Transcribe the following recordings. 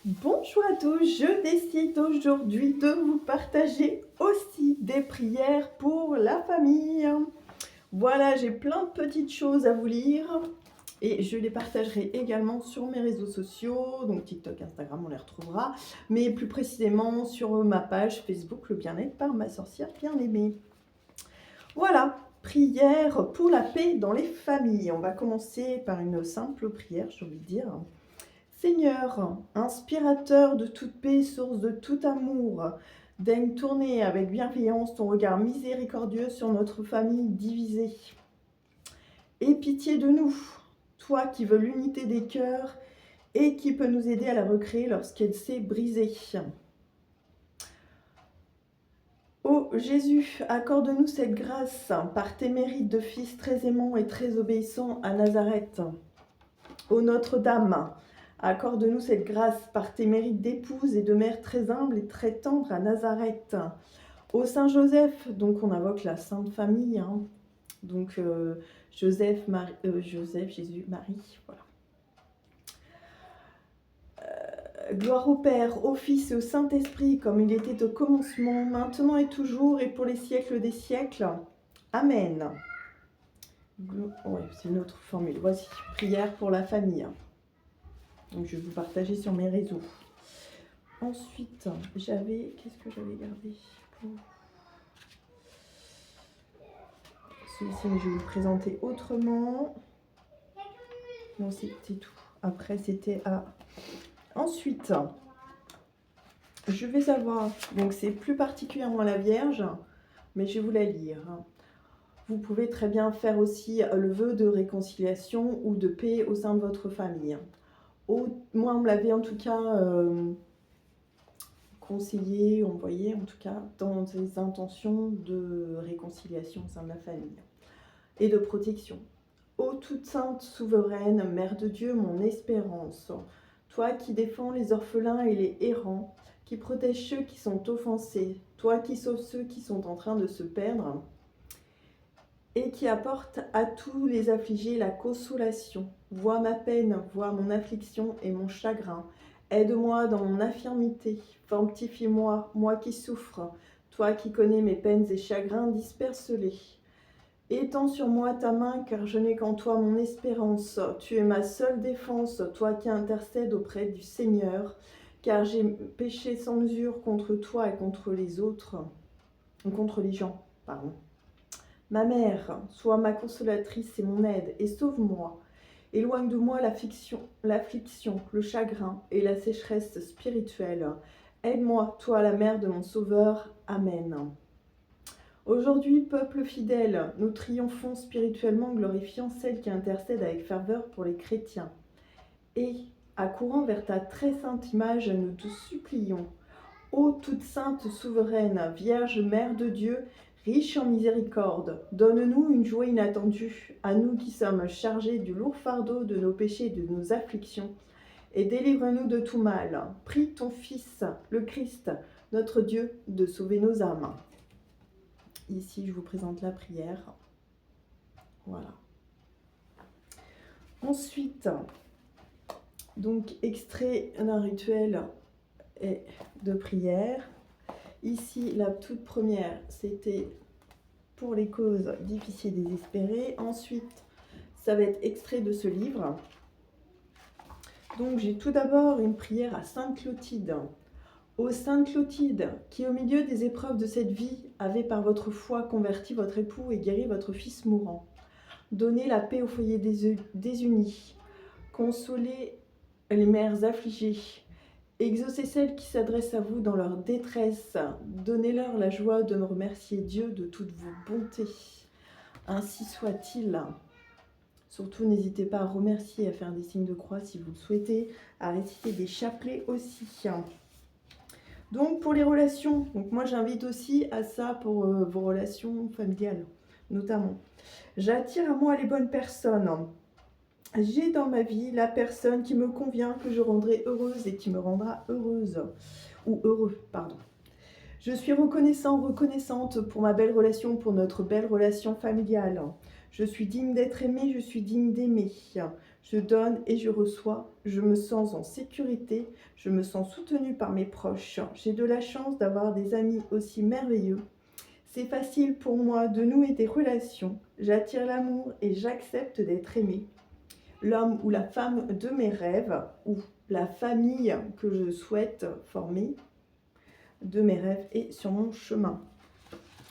Bonjour à tous, je décide aujourd'hui de vous partager aussi des prières pour la famille. Voilà, j'ai plein de petites choses à vous lire et je les partagerai également sur mes réseaux sociaux, donc TikTok, Instagram, on les retrouvera, mais plus précisément sur ma page Facebook, le bien-être par ma sorcière bien-aimée. Voilà, prière pour la paix dans les familles. On va commencer par une simple prière, j'ai envie de dire. Seigneur, inspirateur de toute paix, source de tout amour, daigne tourner avec bienveillance ton regard miséricordieux sur notre famille divisée. Aie pitié de nous, toi qui veux l'unité des cœurs et qui peux nous aider à la recréer lorsqu'elle s'est brisée. Ô Jésus, accorde-nous cette grâce par tes mérites de fils très aimant et très obéissant à Nazareth. Ô Notre-Dame, accorde-nous cette grâce par tes mérites d'épouse et de mère très humble et très tendre à Nazareth. Ô Saint Joseph, donc on invoque la Sainte Famille, donc Joseph, Jésus, Marie, voilà. Gloire au Père, au Fils et au Saint-Esprit, comme il était au commencement, maintenant et toujours, et pour les siècles des siècles. Amen. Ouais, c'est une autre formule. Voici, prière pour la famille. Donc, je vais vous partager sur mes réseaux. Ensuite, qu'est-ce que j'avais gardé pour celui-ci, mais je vais vous présenter autrement. Non, c'était tout. Après, c'était à... Ensuite, je vais avoir, donc c'est plus particulièrement la Vierge, mais je vais vous la lire. Vous pouvez très bien faire aussi le vœu de réconciliation ou de paix au sein de votre famille. Moi, on me l'avait en tout cas conseillé, envoyé, en tout cas, dans des intentions de réconciliation au sein de la famille et de protection. Ô toute sainte souveraine, Mère de Dieu, mon espérance, toi qui défends les orphelins et les errants, qui protèges ceux qui sont offensés, toi qui sauves ceux qui sont en train de se perdre, et qui apporte à tous les affligés la consolation. Vois ma peine, vois mon affliction et mon chagrin. Aide-moi dans mon infirmité, fortifie-moi, moi qui souffre. Toi qui connais mes peines et chagrins, disperse-les. Étends sur moi ta main, car je n'ai qu'en toi mon espérance. Tu es ma seule défense, toi qui intercèdes auprès du Seigneur, car j'ai péché sans mesure contre toi et contre les autres, contre les gens, pardon. Ma mère, sois ma consolatrice et mon aide, et sauve-moi. Éloigne de moi l'affliction, le chagrin et la sécheresse spirituelle. Aide-moi, toi la mère de mon Sauveur. Amen. Aujourd'hui, peuple fidèle, nous triomphons spirituellement, glorifiant celle qui intercède avec ferveur pour les chrétiens. Et, accourant vers ta très sainte image, nous te supplions. Ô toute sainte souveraine, Vierge Mère de Dieu, riche en miséricorde, donne-nous une joie inattendue, à nous qui sommes chargés du lourd fardeau de nos péchés et de nos afflictions, et délivre-nous de tout mal. Prie ton Fils, le Christ, notre Dieu, de sauver nos âmes. Ici, je vous présente la prière. Voilà. Ensuite, donc, extrait d'un rituel et de prière. Ici, la toute première, c'était pour les causes difficiles et désespérées. Ensuite, ça va être extrait de ce livre. Donc, j'ai tout d'abord une prière à Sainte Clotilde. Ô Sainte Clotilde, qui au milieu des épreuves de cette vie avez par votre foi converti votre époux et guéri votre fils mourant, donnez la paix au foyer désunis, consolez les mères affligées, exaucez celles qui s'adressent à vous dans leur détresse, donnez-leur la joie de me remercier Dieu de toutes vos bontés. Ainsi soit-il. Surtout, n'hésitez pas à remercier, à faire des signes de croix si vous le souhaitez, à réciter des chapelets aussi. Donc pour les relations, donc moi j'invite aussi à ça pour vos relations familiales, notamment. J'attire à moi les bonnes personnes. J'ai dans ma vie la personne qui me convient, que je rendrai heureuse et qui me rendra heureuse. Ou heureux, pardon. Je suis reconnaissante pour ma belle relation, pour notre belle relation familiale. Je suis digne d'être aimée, je suis digne d'aimer. Je donne et je reçois. Je me sens en sécurité. Je me sens soutenue par mes proches. J'ai de la chance d'avoir des amis aussi merveilleux. C'est facile pour moi de nouer des relations. J'attire l'amour et j'accepte d'être aimée. L'homme ou la femme de mes rêves, ou la famille que je souhaite former de mes rêves est sur mon chemin.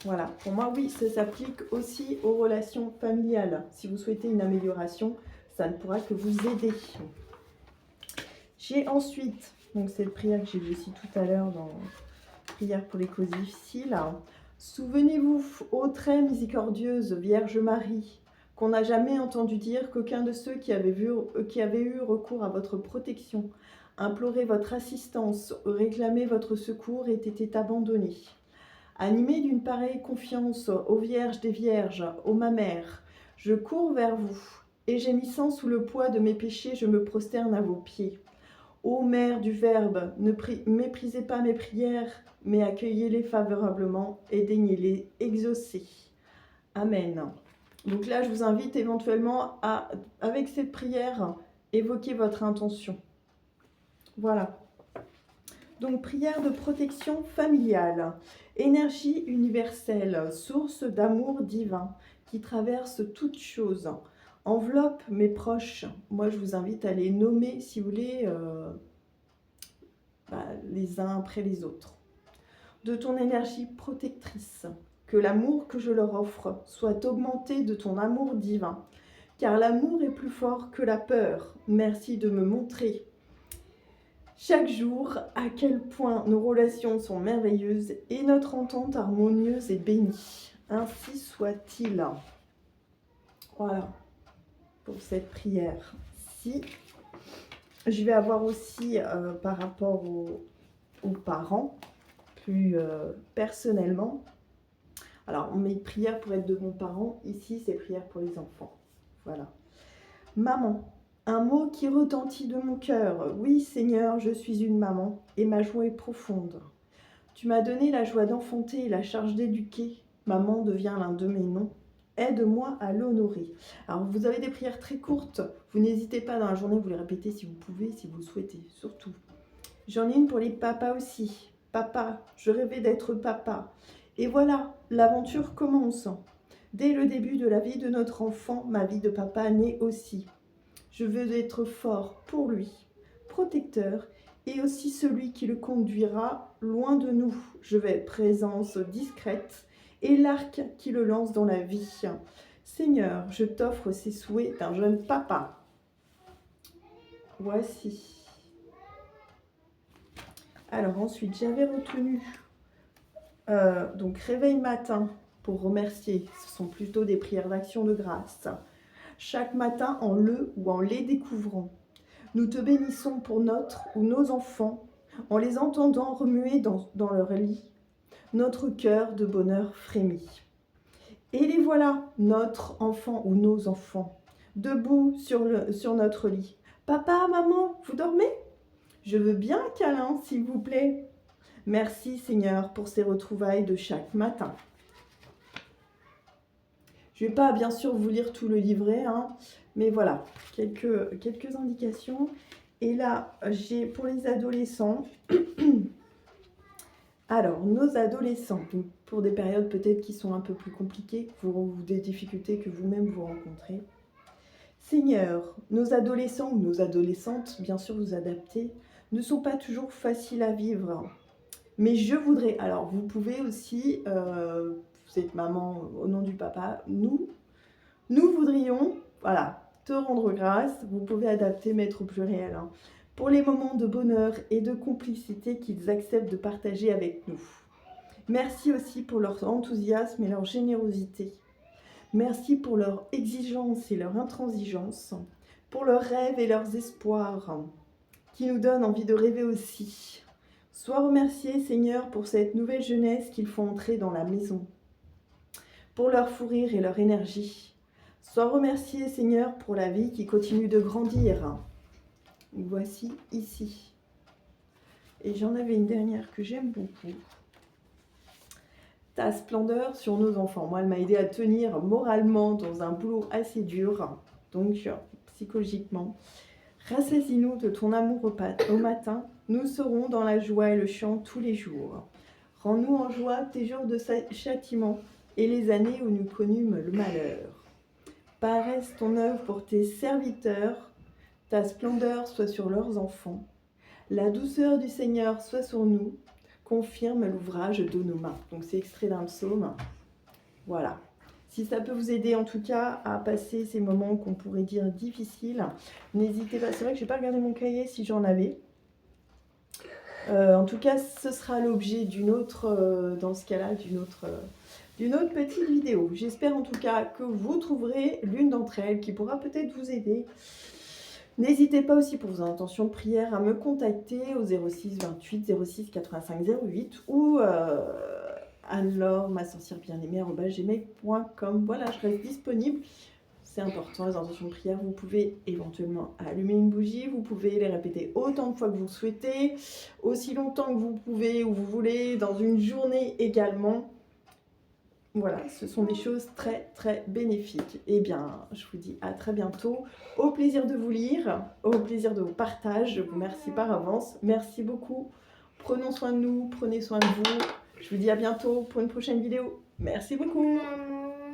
Voilà, pour moi, oui, ça s'applique aussi aux relations familiales. Si vous souhaitez une amélioration, ça ne pourra que vous aider. J'ai ensuite, donc cette prière que j'ai vue aussi tout à l'heure dans Prière pour les causes difficiles. Souvenez-vous, ô très miséricordieuse Vierge Marie, qu'on n'a jamais entendu dire qu'aucun de ceux qui avaient eu recours à votre protection, imploré votre assistance, réclamé votre secours ait été abandonné. Animée d'une pareille confiance, ô Vierge des Vierges, ô ma mère, je cours vers vous, et gémissant sous le poids de mes péchés, je me prosterne à vos pieds. Ô Mère du Verbe, ne méprisez pas mes prières, mais accueillez-les favorablement et daignez-les exaucer. Amen. Donc là, je vous invite éventuellement à, avec cette prière, évoquer votre intention. Voilà. Donc, prière de protection familiale. Énergie universelle, source d'amour divin qui traverse toutes choses. Enveloppe mes proches. Moi, je vous invite à les nommer, si vous voulez, les uns après les autres. De ton énergie protectrice, que l'amour que je leur offre soit augmenté de ton amour divin, car l'amour est plus fort que la peur. Merci de me montrer chaque jour à quel point nos relations sont merveilleuses et notre entente harmonieuse et bénie. Ainsi soit-il. Voilà pour cette prière. Si je vais avoir aussi par rapport aux parents, plus personnellement. Alors, mes prières pour être de bons parents, ici, c'est prières pour les enfants. Voilà. Maman, un mot qui retentit de mon cœur. Oui, Seigneur, je suis une maman et ma joie est profonde. Tu m'as donné la joie d'enfanter et la charge d'éduquer. Maman devient l'un de mes noms. Aide-moi à l'honorer. Alors, vous avez des prières très courtes. Vous n'hésitez pas dans la journée, vous les répétez si vous pouvez, si vous le souhaitez, surtout. J'en ai une pour les papas aussi. Papa, je rêvais d'être papa. Et voilà, l'aventure commence. Dès le début de la vie de notre enfant, ma vie de papa naît aussi. Je veux être fort pour lui, protecteur, et aussi celui qui le conduira loin de nous. Je vais être présence discrète et l'arc qui le lance dans la vie. Seigneur, je t'offre ces souhaits d'un jeune papa. Voici. Alors ensuite, j'avais retenu donc réveil matin pour remercier. Ce sont plutôt des prières d'action de grâce. Chaque matin en le ou en les découvrant. Nous te bénissons pour notre ou nos enfants, en les entendant remuer dans leur lit. Notre cœur de bonheur frémit. Et les voilà, notre enfant ou nos enfants, debout sur notre lit. Papa, maman, vous dormez? Je veux bien un câlin, s'il vous plaît. Merci Seigneur pour ces retrouvailles de chaque matin. Je ne vais pas bien sûr vous lire tout le livret, mais voilà, quelques indications. Et là, j'ai pour les adolescents, alors nos adolescents, donc pour des périodes peut-être qui sont un peu plus compliquées, des difficultés que vous-même vous rencontrez. Seigneur, nos adolescents ou nos adolescentes, bien sûr vous adaptez, ne sont pas toujours faciles à vivre. Mais je voudrais, alors vous pouvez aussi, vous êtes maman au nom du papa, nous voudrions, voilà, te rendre grâce, vous pouvez adapter, mettre au pluriel, pour les moments de bonheur et de complicité qu'ils acceptent de partager avec nous. Merci aussi pour leur enthousiasme et leur générosité. Merci pour leur exigence et leur intransigeance, pour leurs rêves et leurs espoirs, qui nous donnent envie de rêver aussi. Sois remercié, Seigneur, pour cette nouvelle jeunesse qu'ils font entrer dans la maison, pour leur fou rire et leur énergie. Sois remercié, Seigneur, pour la vie qui continue de grandir. Voici ici. Et j'en avais une dernière que j'aime beaucoup. Ta splendeur sur nos enfants. Moi, elle m'a aidé à tenir moralement dans un boulot assez dur. Donc, psychologiquement. Rassasie-nous de ton amour au matin, nous serons dans la joie et le chant tous les jours. Rends-nous en joie tes jours de châtiment et les années où nous connûmes le malheur. Paraisse ton œuvre pour tes serviteurs, ta splendeur soit sur leurs enfants. La douceur du Seigneur soit sur nous, confirme l'ouvrage de nos mains. Donc c'est extrait d'un psaume. Voilà. Si ça peut vous aider en tout cas à passer ces moments qu'on pourrait dire difficiles, n'hésitez pas. C'est vrai que je n'ai pas regardé mon cahier si j'en avais. En tout cas, ce sera l'objet d'une autre, dans ce cas-là, d'une autre petite vidéo. J'espère en tout cas que vous trouverez l'une d'entre elles qui pourra peut-être vous aider. N'hésitez pas aussi pour vos intentions de prière à me contacter au 06 28 06 85 08 ou Anne-Laure, ma sorcière bien-aimée, @gmail.com. Voilà, je reste disponible. C'est important, les intentions de prière. Vous pouvez éventuellement allumer une bougie. Vous pouvez les répéter autant de fois que vous le souhaitez, aussi longtemps que vous pouvez ou vous voulez, dans une journée également. Voilà, ce sont des choses très très bénéfiques. Eh bien, je vous dis à très bientôt. Au plaisir de vous lire, au plaisir de vos partages. Je vous remercie par avance. Merci beaucoup. Prenons soin de nous, prenez soin de vous. Je vous dis à bientôt pour une prochaine vidéo. Merci beaucoup.